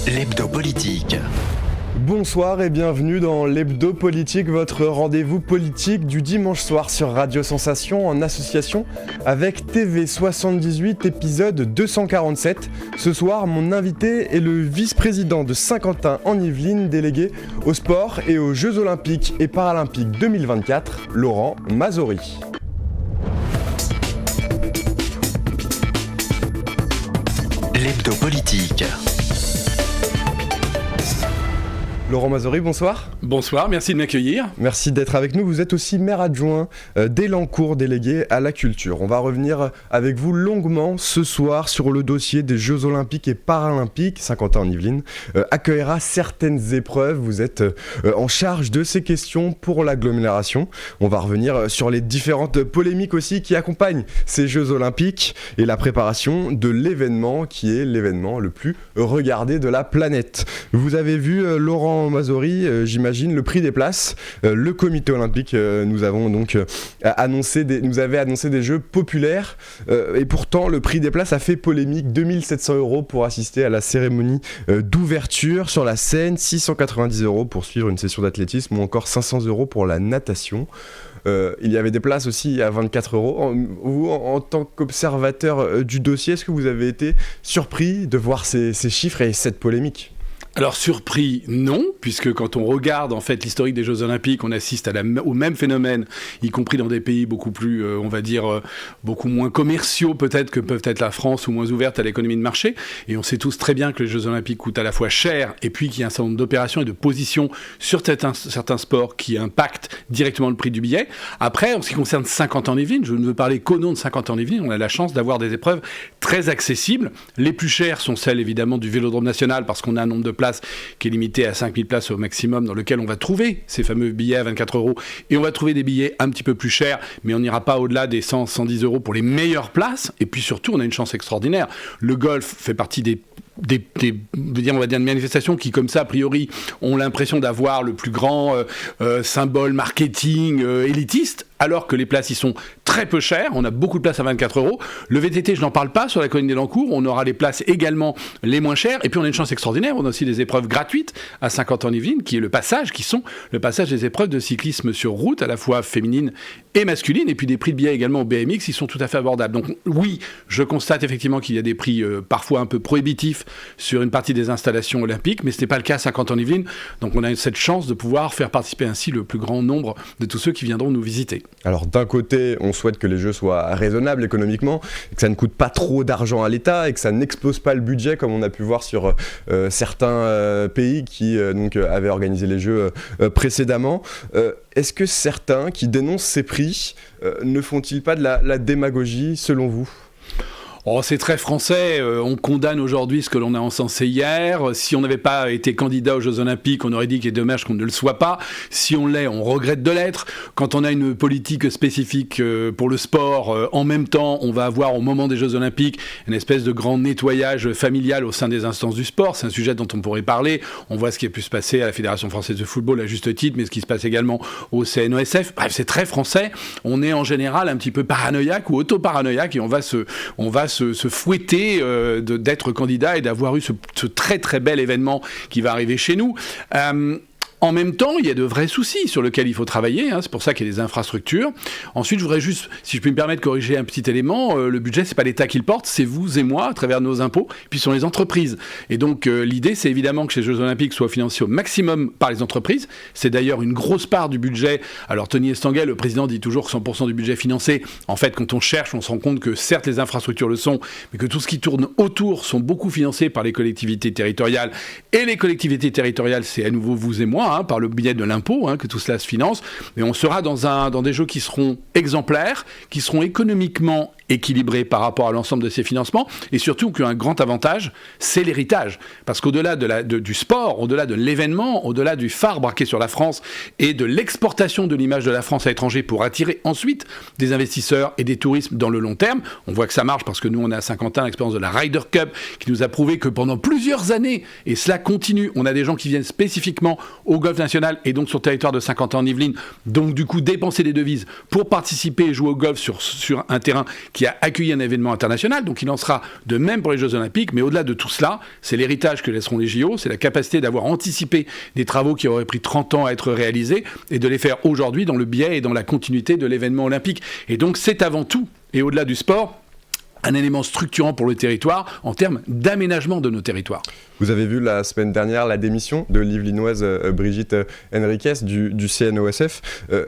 L'hebdo politique. Bonsoir et bienvenue dans l'hebdo politique, votre rendez-vous politique du dimanche soir sur Radio Sensation en association avec TV78 épisode 247. Ce soir, mon invité est le vice-président de Saint-Quentin-en-Yvelines, délégué au sport et aux Jeux Olympiques et Paralympiques 2024, Laurent Mazory. L'hebdo politique. Laurent Mazory, bonsoir. Bonsoir, merci de m'accueillir. Merci d'être avec nous. Vous êtes aussi maire adjoint d'Élancourt, délégué à la culture. On va revenir avec vous longuement ce soir sur le dossier des Jeux Olympiques et Paralympiques. Saint-Quentin-en-Yvelines accueillera certaines épreuves. Vous êtes en charge de ces questions pour l'agglomération. On va revenir sur les différentes polémiques aussi qui accompagnent ces Jeux Olympiques et la préparation de l'événement qui est l'événement le plus regardé de la planète. Vous avez vu Laurent Mazory, j'imagine, le prix des places. Le comité olympique nous avait annoncé des jeux populaires et pourtant le prix des places a fait polémique. 2 700 € pour assister à la cérémonie d'ouverture sur la scène, 690 € pour suivre une session d'athlétisme ou encore 500 € pour la natation. Il y avait des places aussi à 24 €. Vous, en tant qu'observateur du dossier, est-ce que vous avez été surpris de voir ces chiffres et cette polémique ? Alors surpris, non, puisque quand on regarde en fait l'historique des Jeux Olympiques, on assiste au même phénomène, y compris dans des pays beaucoup plus, beaucoup moins commerciaux peut-être que peuvent être la France ou moins ouvertes à l'économie de marché. Et on sait tous très bien que les Jeux Olympiques coûtent à la fois cher et puis qu'il y a un certain nombre d'opérations et de positions sur certains sports qui impactent directement le prix du billet. Après, en ce qui concerne Saint-Quentin-en-Yvelines, je ne veux parler qu'au nom de Saint-Quentin-en-Yvelines, on a la chance d'avoir des épreuves très accessibles. Les plus chères sont celles évidemment du Vélodrome national parce qu'on a un nombre de places qui est limité à 5000 places au maximum, dans lequel on va trouver ces fameux billets à 24 €. Et on va trouver des billets un petit peu plus chers, mais on n'ira pas au-delà des 100, 110 € pour les meilleures places. Et puis surtout, on a une chance extraordinaire. Le golf fait partie des manifestations qui, comme ça, a priori, ont l'impression d'avoir le plus grand symbole marketing élitiste, alors que les places y sont très peu chères. On a beaucoup de places à 24 €. Le VTT, je n'en parle pas, sur la colline d'Élancourt, on aura les places également les moins chères. Et puis on a une chance extraordinaire, on a aussi des épreuves gratuites à Saint-Quentin-en-Yvelines, qui sont le passage des épreuves de cyclisme sur route, à la fois féminines et masculines, et puis des prix de billets également au BMX, qui sont tout à fait abordables. Donc oui, je constate effectivement qu'il y a des prix parfois un peu prohibitifs sur une partie des installations olympiques, mais ce n'est pas le cas à Saint-Quentin-en-Yvelines. Donc on a cette chance de pouvoir faire participer ainsi le plus grand nombre de tous ceux qui viendront nous visiter. Alors d'un côté, on souhaite que les jeux soient raisonnables économiquement, que ça ne coûte pas trop d'argent à l'État et que ça n'explose pas le budget comme on a pu voir sur certains pays qui avaient organisé les jeux précédemment. Est-ce que certains qui dénoncent ces prix ne font-ils pas de la démagogie selon vous ? Oh, c'est très français, on condamne aujourd'hui ce que l'on a encensé hier. Si on n'avait pas été candidat aux Jeux Olympiques, on aurait dit qu'il est dommage qu'on ne le soit pas. Si on l'est, on regrette de l'être. Quand on a une politique spécifique pour le sport, en même temps, on va avoir au moment des Jeux Olympiques une espèce de grand nettoyage familial au sein des instances du sport. C'est un sujet dont on pourrait parler. On voit ce qui a pu se passer à la Fédération Française de Football à juste titre, mais ce qui se passe également au CNOSF. Bref, c'est très français. On est en général un petit peu paranoïaque ou auto-paranoïaque et on va se fouetter d'être candidat et d'avoir eu ce très très bel événement qui va arriver chez nous. En même temps, il y a de vrais soucis sur lesquels il faut travailler, c'est pour ça qu'il y a des infrastructures. Ensuite, je voudrais juste, si je puis me permettre, corriger un petit élément, le budget, c'est pas l'État qui le porte, c'est vous et moi, à travers nos impôts, puis ce sont les entreprises. Et donc, l'idée, c'est évidemment que ces Jeux Olympiques soient financés au maximum par les entreprises. C'est d'ailleurs une grosse part du budget. Alors, Tony Estanguet, le président, dit toujours que 100% du budget financé. En fait, quand on cherche, on se rend compte que certes, les infrastructures le sont, mais que tout ce qui tourne autour sont beaucoup financés par les collectivités territoriales. Et les collectivités territoriales, c'est à nouveau vous et moi, par le biais de l'impôt, que tout cela se finance. Mais on sera dans des jeux qui seront exemplaires, qui seront économiquement équilibré par rapport à l'ensemble de ces financements, et surtout qu'un grand avantage, c'est l'héritage. Parce qu'au-delà du sport, au-delà de l'événement, au-delà du phare braqué sur la France et de l'exportation de l'image de la France à l'étranger pour attirer ensuite des investisseurs et des touristes dans le long terme, on voit que ça marche parce que nous, on a à Saint-Quentin l'expérience de la Ryder Cup qui nous a prouvé que pendant plusieurs années, et cela continue, on a des gens qui viennent spécifiquement au golf national et donc sur le territoire de Saint-Quentin-en-Yvelines, donc du coup dépenser des devises pour participer et jouer au golf sur un terrain qui a accueilli un événement international, donc il en sera de même pour les Jeux Olympiques, mais au-delà de tout cela, c'est l'héritage que laisseront les JO, c'est la capacité d'avoir anticipé des travaux qui auraient pris 30 ans à être réalisés et de les faire aujourd'hui dans le biais et dans la continuité de l'événement olympique. Et donc c'est avant tout, et au-delà du sport, un élément structurant pour le territoire en termes d'aménagement de nos territoires. Vous avez vu la semaine dernière la démission de l'Yvelinoise Brigitte Henriques du CNOSF.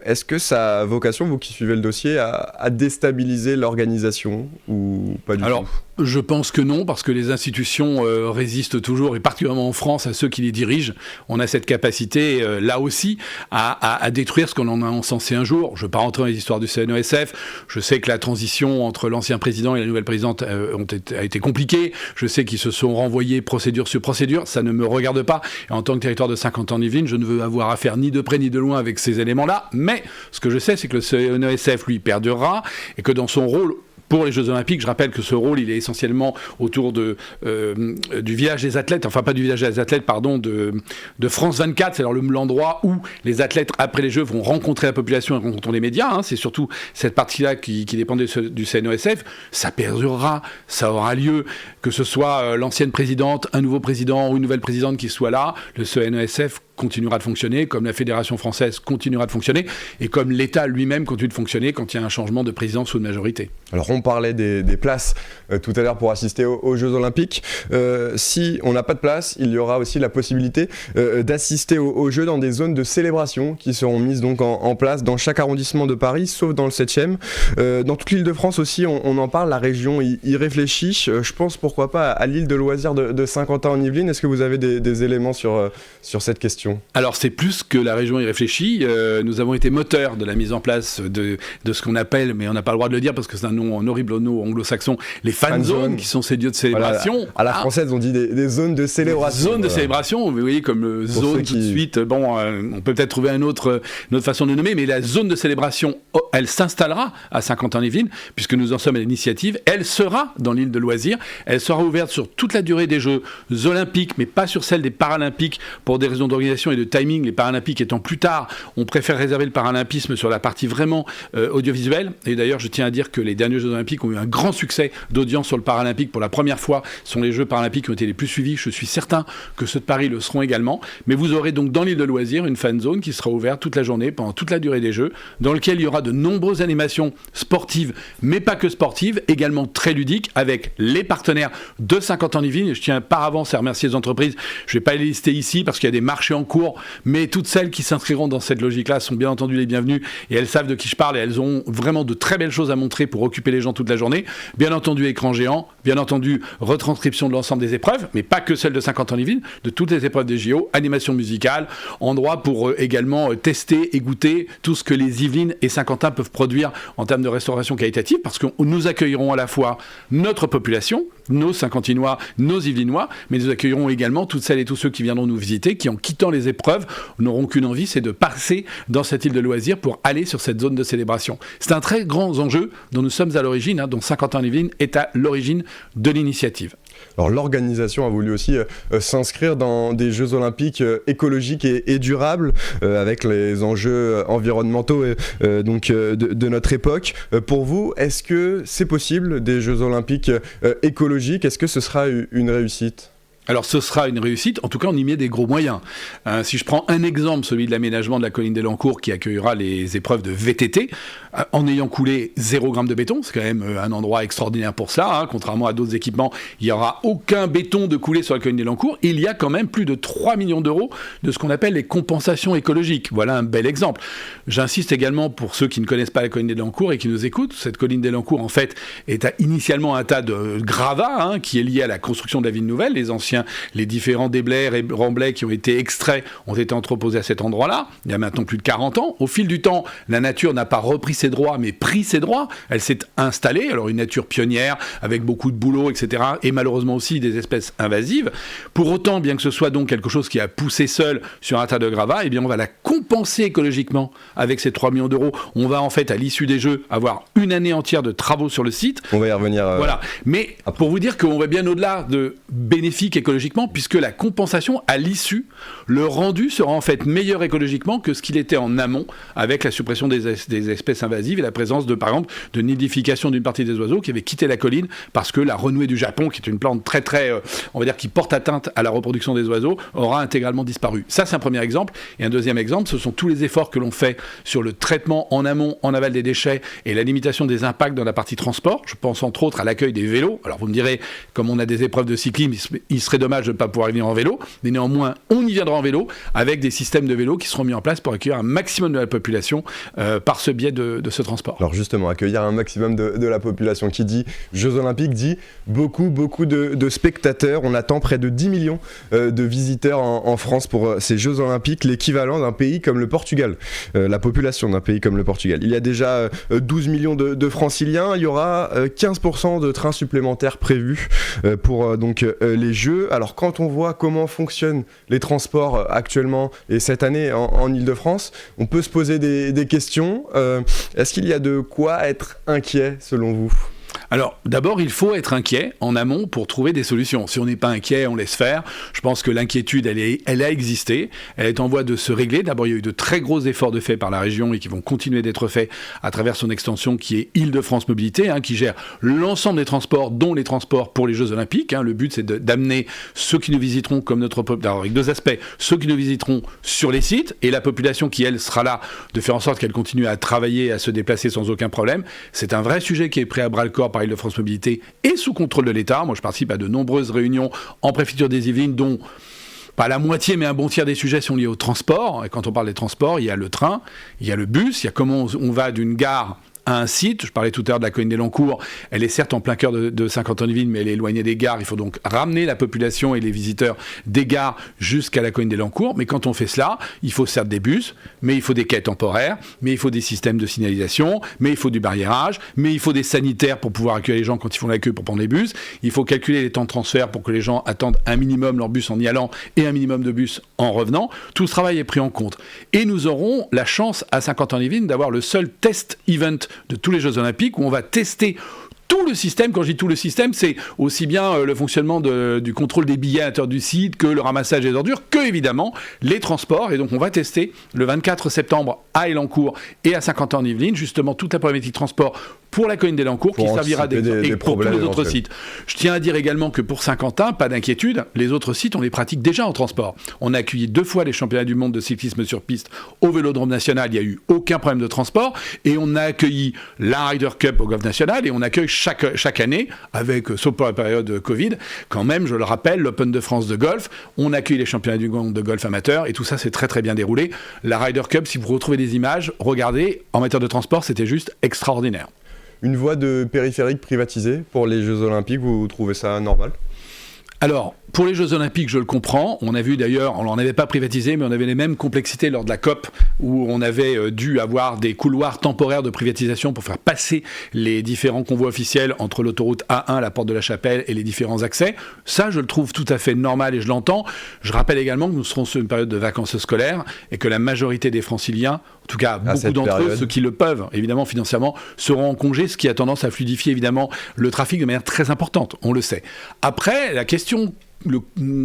Est-ce que ça a vocation, vous qui suivez le dossier, à déstabiliser l'organisation ou pas du tout ? Je pense que non, parce que les institutions résistent toujours, et particulièrement en France, à ceux qui les dirigent. On a cette capacité, là aussi, à détruire ce qu'on en a encensé un jour. Je ne veux pas rentrer dans les histoires du CNOSF. Je sais que la transition entre l'ancien président et la nouvelle présidente a été compliquée. Je sais qu'ils se sont renvoyés procédure sur procédure. Ça ne me regarde pas. Et en tant que territoire de Saint-Quentin-en-Yvelines, je ne veux avoir affaire ni de près ni de loin avec ces éléments-là. Mais ce que je sais, c'est que le CNOSF, lui, perdurera, et que dans son rôle pour les Jeux Olympiques, je rappelle que ce rôle, il est essentiellement autour du village des athlètes, enfin pas du village des athlètes, pardon, de France 24, c'est alors l'endroit où les athlètes, après les Jeux, vont rencontrer la population et rencontrer les médias, hein. C'est surtout cette partie-là qui dépend du CNOSF. Ça perdurera, ça aura lieu, que ce soit l'ancienne présidente, un nouveau président ou une nouvelle présidente qui soit là, le CNOSF continuera de fonctionner, comme la Fédération française continuera de fonctionner, et comme l'État lui-même continue de fonctionner quand il y a un changement de présidence ou de majorité. Alors on parlait des places tout à l'heure pour assister aux Jeux Olympiques. Si on n'a pas de place, il y aura aussi la possibilité d'assister aux Jeux dans des zones de célébration qui seront mises donc en place dans chaque arrondissement de Paris, sauf dans le 7e. Dans toute l'île de France aussi, on en parle, la région y réfléchit. Je pense pourquoi pas à l'île de loisirs de Saint-Quentin-en-Yvelines. Est-ce que vous avez des éléments sur cette question ? Alors c'est plus que la région y réfléchit. Nous avons été moteurs de la mise en place de ce qu'on appelle, mais on n'a pas le droit de le dire parce que c'est un horrible nom anglo-saxon, les fan zones, qui sont ces lieux de célébration. Voilà, à la française, on dit des zones de célébration. Zones de célébration, vous voyez, comme zone tout de suite. Bon, on peut peut-être trouver une autre façon de nommer, mais la zone de célébration, elle s'installera à Saint-Quentin-en-Yvelines, puisque nous en sommes à l'initiative. Elle sera dans l'île de loisirs. Elle sera ouverte sur toute la durée des Jeux Olympiques, mais pas sur celle des Paralympiques, pour des raisons d'organisation et de timing, les Paralympiques étant plus tard. On préfère réserver le paralympisme sur la partie vraiment audiovisuelle. Et d'ailleurs, je tiens à dire que les derniers Jeux Olympiques ont eu un grand succès d'audience sur le Paralympique. Pour la première fois, ce sont les Jeux Paralympiques qui ont été les plus suivis. Je suis certain que ceux de Paris le seront également. Mais vous aurez donc dans l'île de loisirs une fan zone qui sera ouverte toute la journée, pendant toute la durée des Jeux, dans lequel il y aura de nombreuses animations sportives, mais pas que sportives, également très ludiques, avec les partenaires de Saint-Quentin-en-Yvelines. Je tiens par avance à remercier les entreprises. Je ne vais pas les lister ici parce qu'il y a des marchés en cours, mais toutes celles qui s'inscriront dans cette logique-là sont bien entendu les bienvenues, et elles savent de qui je parle, et elles ont vraiment de très belles choses à montrer pour occuper les gens toute la journée. Bien entendu, écran géant, bien entendu, retranscription de l'ensemble des épreuves, mais pas que celle de Saint-Quentin-en-Yvelines, de toutes les épreuves des JO, animation musicale, endroit pour également tester et goûter tout ce que les Yvelines et Saint-Quentin peuvent produire en termes de restauration qualitative, parce que nous accueillerons à la fois notre population, nos Saint-Quentinois, nos Yvelinois, mais nous accueillerons également toutes celles et tous ceux qui viendront nous visiter, qui en quittant les épreuves n'auront qu'une envie, c'est de passer dans cette île de loisirs pour aller sur cette zone de célébration. C'est un très grand enjeu dont nous sommes à l'origine, dont Saint-Quentin-en-Yvelines est à l'origine de l'initiative. Alors l'organisation a voulu aussi s'inscrire dans des Jeux Olympiques écologiques et durables, avec les enjeux environnementaux de notre époque. Pour vous, est-ce que c'est possible des Jeux Olympiques écologiques ? Est-ce que ce sera une réussite ? Alors ce sera une réussite, en tout cas on y met des gros moyens. Si je prends un exemple, celui de l'aménagement de la colline des Lancours qui accueillera les épreuves de VTT, en ayant coulé 0 g de béton, c'est quand même un endroit extraordinaire pour cela, contrairement à d'autres équipements, il n'y aura aucun béton de coulé sur la colline des Lancours, il y a quand même plus de 3 millions d'euros de ce qu'on appelle les compensations écologiques. Voilà un bel exemple. J'insiste également pour ceux qui ne connaissent pas la colline des Lancours et qui nous écoutent, cette colline des Lancours en fait est initialement un tas de gravats qui est lié à la construction de la ville nouvelle, les différents déblais et remblais qui ont été extraits ont été entreposés à cet endroit-là, il y a maintenant plus de 40 ans. Au fil du temps, la nature n'a pas repris ses droits, mais pris ses droits. Elle s'est installée, alors une nature pionnière, avec beaucoup de boulot, etc., et malheureusement aussi des espèces invasives. Pour autant, bien que ce soit donc quelque chose qui a poussé seul sur un tas de gravats, eh bien on va la compenser écologiquement avec ces 3 millions d'euros. On va en fait, à l'issue des Jeux, avoir une année entière de travaux sur le site. On va y revenir. Voilà. Mais après. Pour vous dire qu'on va bien au-delà de bénéfique économique, écologiquement, puisque la compensation, à l'issue, le rendu sera en fait meilleur écologiquement que ce qu'il était en amont, avec la suppression des espèces invasives et la présence par exemple, de nidification d'une partie des oiseaux qui avaient quitté la colline parce que la renouée du Japon, qui est une plante très on va dire qui porte atteinte à la reproduction des oiseaux, aura intégralement disparu. Ça, c'est un premier exemple. Et un deuxième exemple, ce sont tous les efforts que l'on fait sur le traitement en amont, en aval des déchets et la limitation des impacts dans la partie transport. Je pense entre autres à l'accueil des vélos. Alors vous me direz, comme on a des épreuves de cyclisme, il serait dommage de ne pas pouvoir y venir en vélo, mais néanmoins, on y viendra en vélo avec des systèmes de vélos qui seront mis en place pour accueillir un maximum de la population par ce biais de ce transport. Alors justement, accueillir un maximum de la population, qui dit Jeux Olympiques dit beaucoup de spectateurs. On attend près de 10 millions de visiteurs en France pour ces Jeux Olympiques, l'équivalent d'un pays comme le Portugal, la population d'un pays comme le Portugal. Il y a déjà 12 millions de franciliens, il y aura 15% de trains supplémentaires prévus pour les Jeux. Alors quand on voit comment fonctionnent les transports actuellement et cette année en Ile-de-France, on peut se poser des questions. Est-ce qu'il y a de quoi être inquiet selon vous ? Alors, d'abord, il faut être inquiet en amont pour trouver des solutions. Si on n'est pas inquiet, on laisse faire. Je pense que l'inquiétude, elle a existé. Elle est en voie de se régler. D'abord, il y a eu de très gros efforts de fait par la région et qui vont continuer d'être faits à travers son extension qui est Île-de-France Mobilité, qui gère l'ensemble des transports, dont les transports pour les Jeux Olympiques. Le but, c'est d'amener ceux qui nous visiteront comme notre population, avec deux aspects, ceux qui nous visiteront sur les sites et la population qui, elle, sera là, de faire en sorte qu'elle continue à travailler, à se déplacer sans aucun problème. C'est un vrai sujet qui est pris à bras-le-corps par Île-de-France Mobilité et sous contrôle de l'État. Moi, je participe à de nombreuses réunions en préfecture des Yvelines, dont pas la moitié, mais un bon tiers des sujets sont liés au transport. Et quand on parle des transports, il y a le train, il y a le bus, il y a comment on va d'une gare à un site. Je parlais tout à l'heure de la colline des Lancours. Elle est certes en plein cœur de Saint-Quentin-en-Yvelines, mais elle est éloignée des gares. Il faut donc ramener la population et les visiteurs des gares jusqu'à la colline des Lancours. Mais quand on fait cela, il faut certes des bus, mais il faut des quais temporaires, mais il faut des systèmes de signalisation, mais il faut du barriérage, mais il faut des sanitaires pour pouvoir accueillir les gens quand ils font la queue pour prendre les bus. Il faut calculer les temps de transfert pour que les gens attendent un minimum leur bus en y allant et un minimum de bus en revenant. Tout ce travail est pris en compte. Et nous aurons la chance à Saint-Quentin-en-Yvelines d'avoir le seul test event de tous les Jeux Olympiques où on va tester tout le système. Quand je dis tout le système, c'est aussi bien le fonctionnement du contrôle des billets à l'intérieur du site que le ramassage des ordures, que évidemment les transports. Et donc on va tester le 24 septembre à Élancourt et à Saint-Quentin-en-Yvelines justement toute la problématique de transport pour la colline des Lancours qui servira d'exemple et pour tous les autres sites. Je tiens à dire également que pour Saint-Quentin, pas d'inquiétude, les autres sites on les pratique déjà en transport. On a accueilli 2 fois les championnats du monde de cyclisme sur piste au Vélodrome National, il n'y a eu aucun problème de transport, et on a accueilli la Ryder Cup au Golf National, et on accueille chaque année, avec, sauf pour la période Covid, quand même, je le rappelle, l'Open de France de golf, on accueille les championnats du monde de golf amateur, et tout ça c'est très très bien déroulé. La Ryder Cup, si vous retrouvez des images, regardez, en matière de transport, c'était juste extraordinaire. Une voie de périphérique privatisée pour les Jeux Olympiques, vous trouvez ça normal ? Alors, pour les Jeux Olympiques, je le comprends. On a vu d'ailleurs, on n'en avait pas privatisé, mais on avait les mêmes complexités lors de la COP, où on avait dû avoir des couloirs temporaires de privatisation pour faire passer les différents convois officiels entre l'autoroute A1, la porte de la Chapelle et les différents accès. Ça, je le trouve tout à fait normal et je l'entends. Je rappelle également que nous serons sur une période de vacances scolaires et que la majorité des Franciliens, en tout cas beaucoup d'entre eux, ceux qui le peuvent, évidemment financièrement, seront en congé, ce qui a tendance à fluidifier évidemment le trafic de manière très importante, on le sait. Après, la question, le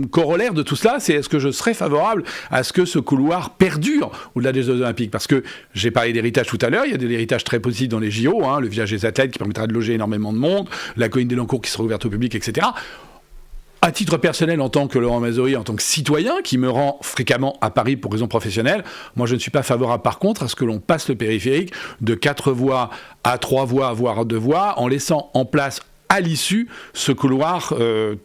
corollaire de tout cela, c'est est-ce que je serais favorable à ce que ce couloir perdure au-delà des Jeux Olympiques ? Parce que j'ai parlé d'héritage tout à l'heure, il y a de l'héritage très positif dans les JO, le village des athlètes qui permettra de loger énormément de monde, la colline des Lancours qui sera ouverte au public, etc. À titre personnel, en tant que Laurent Mazory, en tant que citoyen qui me rend fréquemment à Paris pour raisons professionnelles, moi je ne suis pas favorable par contre à ce que l'on passe le périphérique de 4 voies à 3 voies, voire 2 voies, en laissant en place à l'issue ce couloir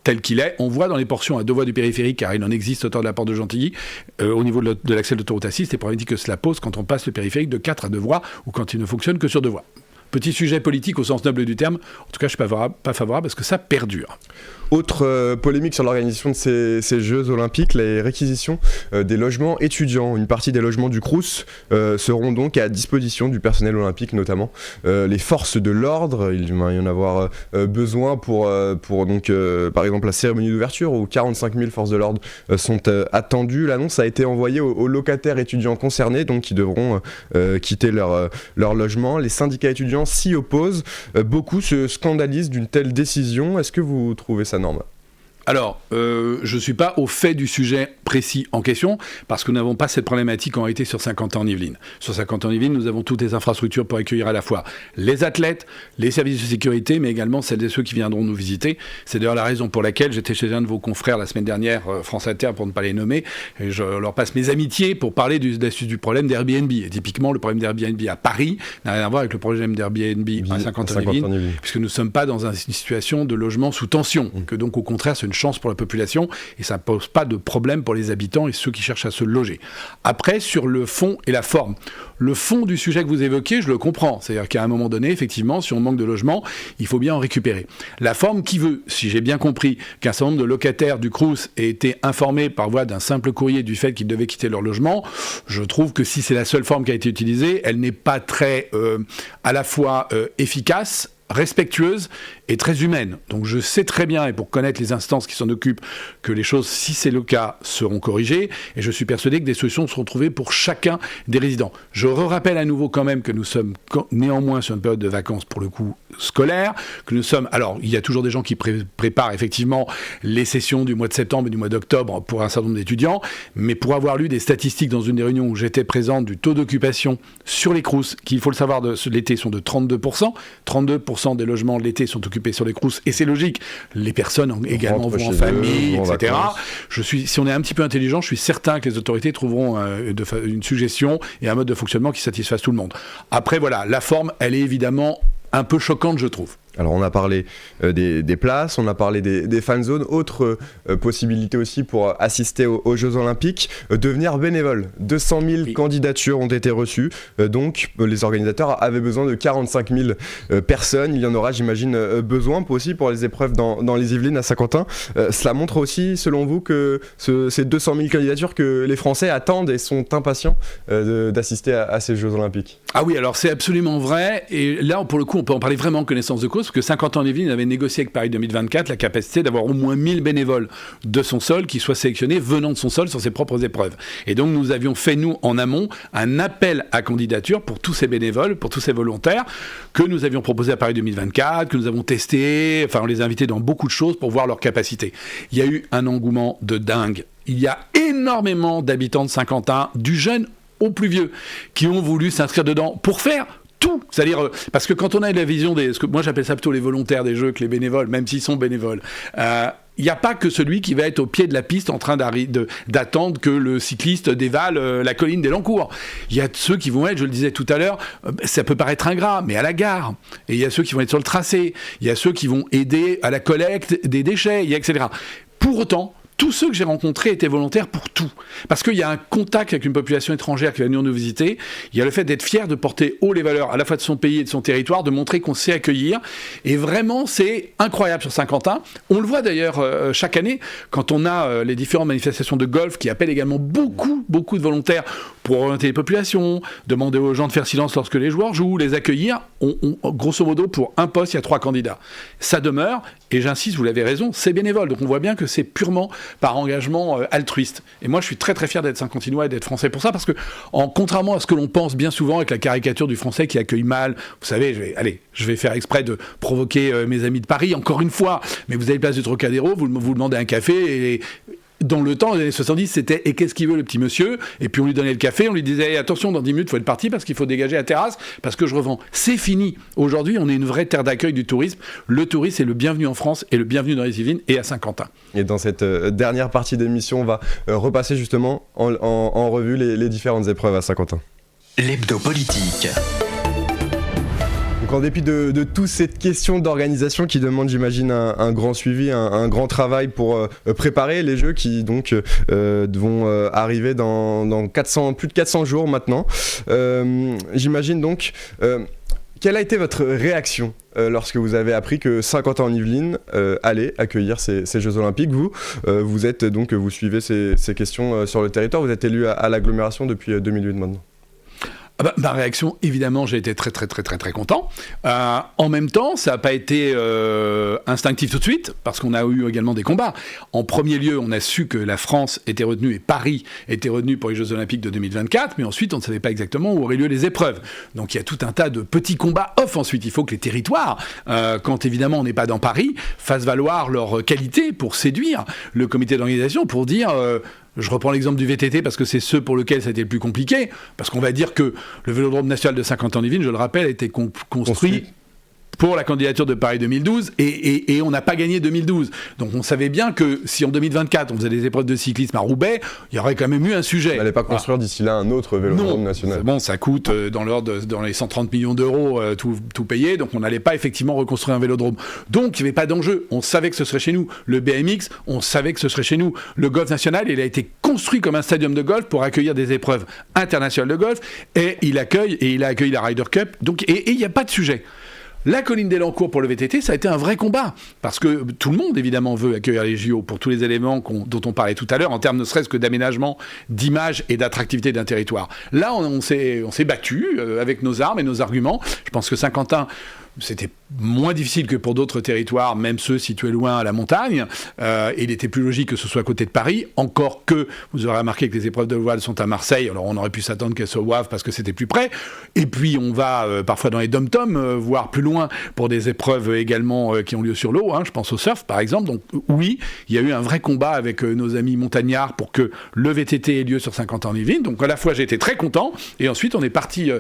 tel qu'il est. On voit dans les portions à 2 voies du périphérique, car il en existe autour de la porte de Gentilly, au niveau de l'accès de l'autoroute A6, c'est problématique que cela pose quand on passe le périphérique de 4 à 2 voies ou quand il ne fonctionne que sur 2 voies. Petit sujet politique au sens noble du terme, en tout cas je ne suis pas favorable parce que ça perdure. Autre polémique sur l'organisation de ces Jeux Olympiques, les réquisitions des logements étudiants. Une partie des logements du Crous seront donc à disposition du personnel olympique, notamment les forces de l'ordre. Il va y en avoir besoin pour donc, par exemple la cérémonie d'ouverture où 45 000 forces de l'ordre sont attendues. L'annonce a été envoyée aux locataires étudiants concernés, donc qui devront quitter leur logement. Les syndicats étudiants s'y opposent. Beaucoup se scandalisent d'une telle décision. Est-ce que vous trouvez ça normal ? Alors, je ne suis pas au fait du sujet précis en question, parce que nous n'avons pas cette problématique en réalité sur Saint-Quentin-en-Yvelines. Sur Saint-Quentin-en-Yvelines, nous avons toutes les infrastructures pour accueillir à la fois les athlètes, les services de sécurité, mais également celles et ceux qui viendront nous visiter. C'est d'ailleurs la raison pour laquelle j'étais chez un de vos confrères la semaine dernière, France Inter, pour ne pas les nommer, et je leur passe mes amitiés pour parler du problème d'Airbnb. Et typiquement, le problème d'Airbnb à Paris n'a rien à voir avec le problème d'Airbnb à Saint-Quentin-en-Yvelines, puisque nous ne sommes pas dans une situation de logement sous tension, que donc au contraire c'est une chance pour la population et ça ne pose pas de problème pour les habitants et ceux qui cherchent à se loger. Après, sur le fond et la forme. Le fond du sujet que vous évoquez, je le comprends. C'est-à-dire qu'à un moment donné, effectivement, si on manque de logement, il faut bien en récupérer. La forme qui veut, si j'ai bien compris, qu'un certain nombre de locataires du Crous aient été informés par voie d'un simple courrier du fait qu'ils devaient quitter leur logement, je trouve que si c'est la seule forme qui a été utilisée, elle n'est pas très à la fois efficace, respectueuse et très humaine. Donc je sais très bien, et pour connaître les instances qui s'en occupent, que les choses, si c'est le cas, seront corrigées, et je suis persuadé que des solutions seront trouvées pour chacun des résidents. Je rappelle à nouveau quand même que nous sommes néanmoins sur une période de vacances, pour le coup, scolaire, que nous sommes... Alors, il y a toujours des gens qui préparent effectivement les sessions du mois de septembre et du mois d'octobre pour un certain nombre d'étudiants, mais pour avoir lu des statistiques dans une des réunions où j'étais présente du taux d'occupation sur les Crous, qui, il faut le savoir, de l'été sont de 32%. 32% des logements de l'été sont occupés sur les Crous, et c'est logique. Les personnes également vont en famille, etc. Si on est un petit peu intelligent, je suis certain que les autorités trouveront une suggestion et un mode de fonctionnement qui satisfasse tout le monde. Après, voilà, la forme, elle est évidemment un peu choquante, je trouve. Alors on a parlé des places, on a parlé des fan zones, autre possibilité aussi pour assister aux Jeux Olympiques, devenir bénévole. 200 000 candidatures ont été reçues, donc les organisateurs avaient besoin de 45 000 personnes. Il y en aura, j'imagine, besoin aussi pour les épreuves dans les Yvelines à Saint-Quentin. Cela montre aussi, selon vous, que ces 200 000 candidatures que les Français attendent et sont impatients d'assister à ces Jeux Olympiques. Ah oui, alors c'est absolument vrai, et là pour le coup on peut en parler vraiment en connaissance de cause, parce que Saint-Quentin-en-Yvelines avait négocié avec Paris 2024 la capacité d'avoir au moins 1000 bénévoles de son sol qui soient sélectionnés venant de son sol sur ses propres épreuves. Et donc nous avions fait, nous, en amont, un appel à candidature pour tous ces bénévoles, pour tous ces volontaires, que nous avions proposé à Paris 2024, que nous avons testé, enfin on les a invités dans beaucoup de choses pour voir leur capacité. Il y a eu un engouement de dingue. Il y a énormément d'habitants de Saint-Quentin, du jeune au plus vieux, qui ont voulu s'inscrire dedans pour faire tout, c'est-à-dire, parce que quand on a la vision moi j'appelle ça plutôt les volontaires des Jeux que les bénévoles, même s'ils sont bénévoles, il n'y a pas que celui qui va être au pied de la piste en train d'attendre que le cycliste dévale la colline d'Elancourt. Il y a ceux qui vont être, je le disais tout à l'heure, ça peut paraître ingrat, mais à la gare. Et il y a ceux qui vont être sur le tracé. Il y a ceux qui vont aider à la collecte des déchets, etc. Pour autant, tous ceux que j'ai rencontrés étaient volontaires pour tout. Parce qu'il y a un contact avec une population étrangère qui va venir nous visiter. Il y a le fait d'être fier de porter haut les valeurs à la fois de son pays et de son territoire, de montrer qu'on sait accueillir. Et vraiment, c'est incroyable sur Saint-Quentin. On le voit d'ailleurs chaque année, quand on a les différentes manifestations de golf qui appellent également beaucoup de volontaires pour orienter les populations, demander aux gens de faire silence lorsque les joueurs jouent, les accueillir. Grosso modo, pour un poste, il y a 3 candidats. Ça demeure, et j'insiste, vous l'avez raison, c'est bénévole. Donc on voit bien que c'est purement par engagement altruiste. Et moi, je suis très très fier d'être Saint-Quentinois et d'être français pour ça, parce que, contrairement à ce que l'on pense bien souvent avec la caricature du français qui accueille mal, vous savez, je vais faire exprès de provoquer mes amis de Paris, encore une fois, mais vous avez place du Trocadéro, vous demandez un café, et dans le temps, les années 70, c'était « et qu'est-ce qu'il veut le petit monsieur ?» Et puis on lui donnait le café, on lui disait « attention, dans 10 minutes, il faut être parti parce qu'il faut dégager la terrasse, parce que je revends. » C'est fini. Aujourd'hui, on est une vraie terre d'accueil du tourisme. Le tourisme est le bienvenu en France et le bienvenu dans les Yvelines et à Saint-Quentin. Et dans cette dernière partie d'émission, on va repasser justement en revue les différentes épreuves à Saint-Quentin. L'hebdo politique. Donc en dépit de toute cette question d'organisation qui demande, j'imagine, un grand suivi, un grand travail pour préparer les Jeux qui donc vont arriver dans plus de 400 jours maintenant. J'imagine donc... quelle a été votre réaction lorsque vous avez appris que Saint-Quentin-en-Yvelines allait accueillir ces Jeux Olympiques? Vous êtes donc, vous suivez ces questions sur le territoire, vous êtes élu à l'agglomération depuis 2008 maintenant. Ma réaction, évidemment, j'ai été très content. En même temps, ça n'a pas été instinctif tout de suite, parce qu'on a eu également des combats. En premier lieu, on a su que la France était retenue et Paris était retenu pour les Jeux Olympiques de 2024, mais ensuite, on ne savait pas exactement où auraient lieu les épreuves. Donc il y a tout un tas de petits combats off ensuite. Il faut que les territoires, quand évidemment on n'est pas dans Paris, fassent valoir leur qualité pour séduire le comité d'organisation, pour dire... Je reprends l'exemple du VTT parce que c'est ceux pour lesquels ça a été le plus compliqué. Parce qu'on va dire que le Vélodrome national de Saint-Quentin-en-Yvelines, je le rappelle, a été construit pour la candidature de Paris 2012 et on n'a pas gagné 2012. Donc on savait bien que si en 2024 on faisait des épreuves de cyclisme à Roubaix, il y aurait quand même eu un sujet. On n'allait pas construire d'ici là un autre Vélodrome national. Bon, ça coûte dans les 130 millions d'euros tout payé, donc on n'allait pas effectivement reconstruire un vélodrome. Donc il n'y avait pas d'enjeu. On savait que ce serait chez nous. Le BMX, on savait que ce serait chez nous. Le golf national, il a été construit comme un stadium de golf pour accueillir des épreuves internationales de golf et il a accueilli la Ryder Cup. Donc et il n'y a pas de sujet. La colline d'Elancourt pour le VTT, ça a été un vrai combat, parce que tout le monde, évidemment, veut accueillir les JO pour tous les éléments dont on parlait tout à l'heure, en termes ne serait-ce que d'aménagement, d'image et d'attractivité d'un territoire. Là, on s'est battu avec nos armes et nos arguments. Je pense que Saint-Quentin... C'était moins difficile que pour d'autres territoires, même ceux situés loin à la montagne. Et il était plus logique que ce soit à côté de Paris, encore que vous aurez remarqué que les épreuves de voile sont à Marseille. Alors on aurait pu s'attendre qu'elles soient au Havre parce que c'était plus près. Et puis on va parfois dans les dom-toms, voire plus loin pour des épreuves également qui ont lieu sur l'eau. Je pense au surf par exemple. Donc oui, il y a eu un vrai combat avec nos amis montagnards pour que le VTT ait lieu sur Saint-Quentin-en-Yvelines. Donc à la fois j'ai été très content et ensuite on est parti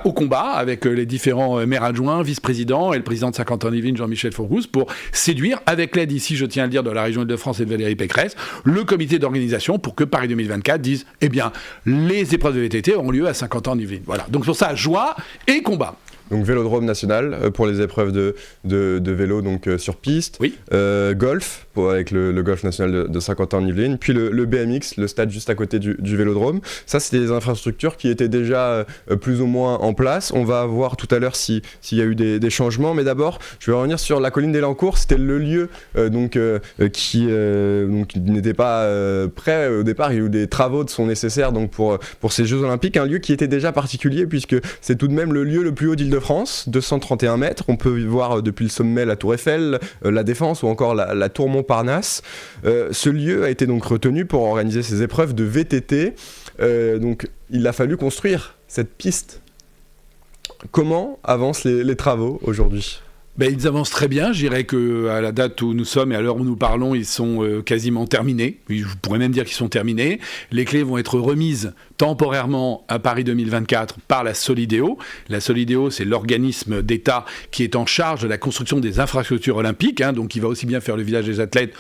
au combat avec les différents maires adjoints, vice-présidents et le président de Saint-Quentin-en-Yvelines, Jean-Michel Fourgousse, pour séduire, avec l'aide ici, je tiens à le dire, de la région Île-de-France et de Valérie Pécresse, le comité d'organisation pour que Paris 2024 dise, eh bien, les épreuves de VTT auront lieu à Saint-Quentin-en-Yvelines. Voilà. Donc pour ça, joie et combat. Donc Vélodrome national pour les épreuves de vélo donc sur piste, oui. Golf avec le golf national de Saint-Quentin-en-Yvelines, puis le BMX, le stade juste à côté du Vélodrome. Ça, c'était des infrastructures qui étaient déjà plus ou moins en place. On va voir tout à l'heure s'il y a eu des changements, mais d'abord, je vais revenir sur la colline d'Elancourt. C'était le lieu qui n'était pas prêt au départ. Il y a eu des travaux qui sont nécessaires donc pour ces Jeux Olympiques, un lieu qui était déjà particulier puisque c'est tout de même le lieu le plus haut d'Île-de-France, 231 mètres. On peut voir depuis le sommet la Tour Eiffel, la Défense ou encore la Tour Montparnasse. Ce lieu a été donc retenu pour organiser ces épreuves de VTT. Donc il a fallu construire cette piste. Comment avancent les travaux aujourd'hui ? Ils avancent très bien. Je dirais qu'à la date où nous sommes et à l'heure où nous parlons, ils sont quasiment terminés. Je pourrais même dire qu'ils sont terminés. Les clés vont être remises temporairement à Paris 2024 par la Solideo. La Solideo, c'est l'organisme d'État qui est en charge de la construction des infrastructures olympiques, donc qui va aussi bien faire le village des athlètes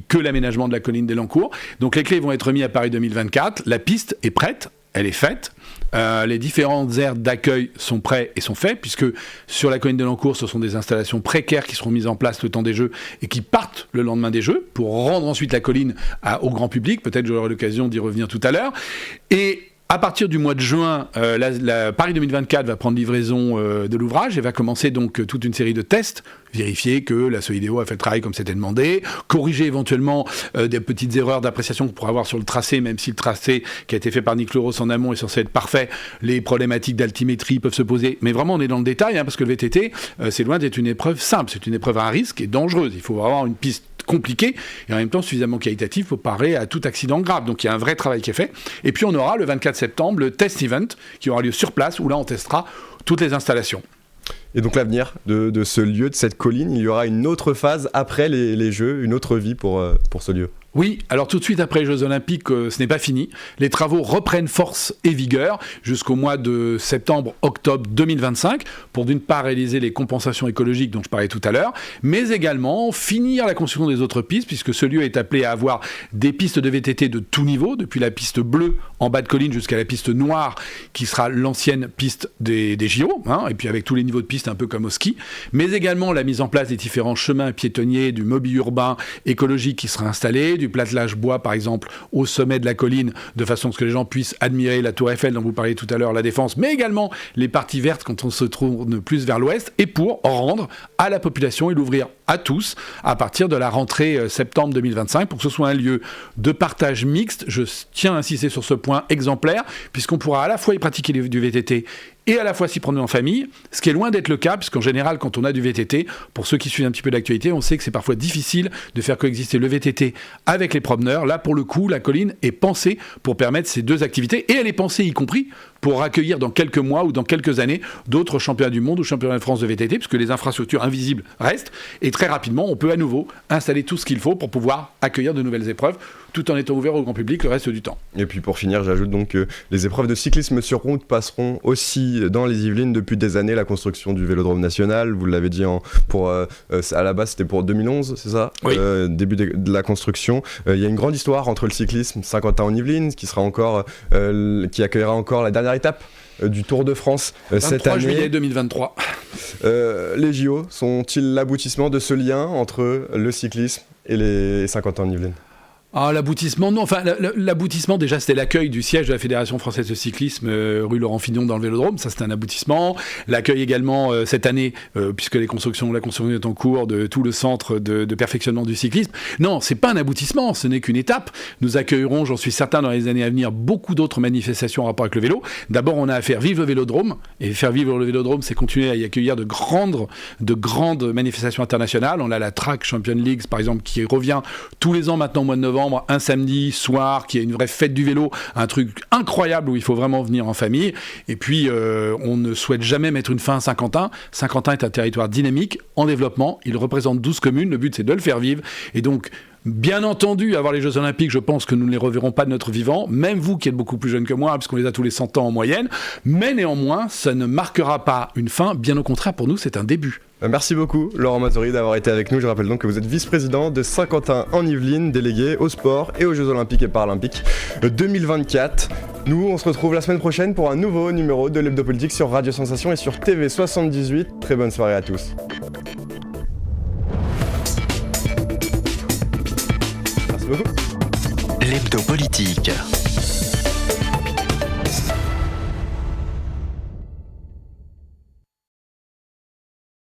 que l'aménagement de la colline d'Elancourt. Donc les clés vont être remises à Paris 2024. La piste est prête, elle est faite. Les différentes aires d'accueil sont prêtes et sont faites, puisque sur la colline d'Elancourt, ce sont des installations précaires qui seront mises en place le temps des Jeux et qui partent le lendemain des Jeux pour rendre ensuite la colline au grand public. Peut-être que j'aurai l'occasion d'y revenir tout à l'heure. Et à partir du mois de juin, Paris 2024 va prendre livraison de l'ouvrage et va commencer donc toute une série de tests, vérifier que la Solideo a fait le travail comme c'était demandé, corriger éventuellement des petites erreurs d'appréciation qu'on pourra avoir sur le tracé, même si le tracé qui a été fait par Nick Leros en amont est censé être parfait, les problématiques d'altimétrie peuvent se poser. Mais vraiment, on est dans le détail, parce que le VTT, c'est loin d'être une épreuve simple, c'est une épreuve à risque et dangereuse. Il faut avoir une piste compliquée et en même temps suffisamment qualitative pour parer à tout accident grave. Donc il y a un vrai travail qui est fait. Et puis on aura le 24 septembre le test event qui aura lieu sur place où là on testera toutes les installations. Et donc l'avenir de ce lieu, de cette colline, il y aura une autre phase après les Jeux, une autre vie pour ce lieu. Oui, alors tout de suite après les Jeux Olympiques, ce n'est pas fini. Les travaux reprennent force et vigueur jusqu'au mois de septembre-octobre 2025 pour d'une part réaliser les compensations écologiques dont je parlais tout à l'heure, mais également finir la construction des autres pistes puisque ce lieu est appelé à avoir des pistes de VTT de tout niveau, depuis la piste bleue en bas de colline jusqu'à la piste noire qui sera l'ancienne piste des JO, et puis avec tous les niveaux de piste un peu comme au ski, mais également la mise en place des différents chemins piétonniers, du mobilier urbain écologique qui sera installé, activités, du platelage bois par exemple au sommet de la colline, de façon à ce que les gens puissent admirer la tour Eiffel dont vous parliez tout à l'heure, la Défense, mais également les parties vertes quand on se tourne plus vers l'ouest, et pour rendre à la population et l'ouvrir à tous à partir de la rentrée septembre 2025 pour que ce soit un lieu de partage mixte. Je tiens à insister sur ce point exemplaire, puisqu'on pourra à la fois y pratiquer du VTT et à la fois s'y promener en famille, ce qui est loin d'être le cas, puisqu'en général, quand on a du VTT, pour ceux qui suivent un petit peu l'actualité, on sait que c'est parfois difficile de faire coexister le VTT avec les promeneurs. Là, pour le coup, la colline est pensée pour permettre ces deux activités, et elle est pensée y compris pour accueillir dans quelques mois ou dans quelques années d'autres championnats du monde ou championnats de France de VTT, puisque les infrastructures invisibles restent, et très rapidement, on peut à nouveau installer tout ce qu'il faut pour pouvoir accueillir de nouvelles épreuves, tout en étant ouvert au grand public le reste du temps. Et puis pour finir, j'ajoute donc que les épreuves de cyclisme sur route passeront aussi dans les Yvelines depuis des années. La construction du Vélodrome national, vous l'avez dit, à la base c'était pour 2011, c'est ça? Oui. Début de la construction. Il y a une grande histoire entre le cyclisme Saint-Quentin en Yvelines, qui accueillera encore la dernière étape du Tour de France cette année. 23 juillet 2023. Les JO sont-ils l'aboutissement de ce lien entre le cyclisme et les Saint-Quentin en Yvelines? Ah, l'aboutissement, non. Enfin, l'aboutissement, déjà, c'était l'accueil du siège de la Fédération française de cyclisme, rue Laurent Fignon, dans le Vélodrome. Ça, c'était un aboutissement. L'accueil également, cette année, puisque la construction est en cours, de tout le centre de perfectionnement du cyclisme. Non, c'est pas un aboutissement, ce n'est qu'une étape. Nous accueillerons, j'en suis certain, dans les années à venir, beaucoup d'autres manifestations en rapport avec le vélo. D'abord, on a à faire vivre le Vélodrome. Et faire vivre le Vélodrome, c'est continuer à y accueillir de grandes manifestations internationales. On a la Track Champion League, par exemple, qui revient tous les ans maintenant au mois de novembre, un samedi soir, qui est une vraie fête du vélo, un truc incroyable où il faut vraiment venir en famille. Et puis, on ne souhaite jamais mettre une fin à Saint-Quentin. Saint-Quentin est un territoire dynamique, en développement. Il représente 12 communes. Le but, c'est de le faire vivre. Et donc, bien entendu, avoir les Jeux Olympiques, je pense que nous ne les reverrons pas de notre vivant, même vous qui êtes beaucoup plus jeune que moi, puisqu'on les a tous les 100 ans en moyenne. Mais néanmoins, ça ne marquera pas une fin. Bien au contraire, pour nous, c'est un début. Merci beaucoup Laurent Mazori d'avoir été avec nous. Je rappelle donc que vous êtes vice-président de Saint-Quentin en Yvelines, délégué au sport et aux Jeux Olympiques et Paralympiques 2024. Nous, on se retrouve la semaine prochaine pour un nouveau numéro de l'Hebdo Politique sur Radio Sensation et sur TV78. Très bonne soirée à tous. Merci beaucoup. L'Hebdo Politique.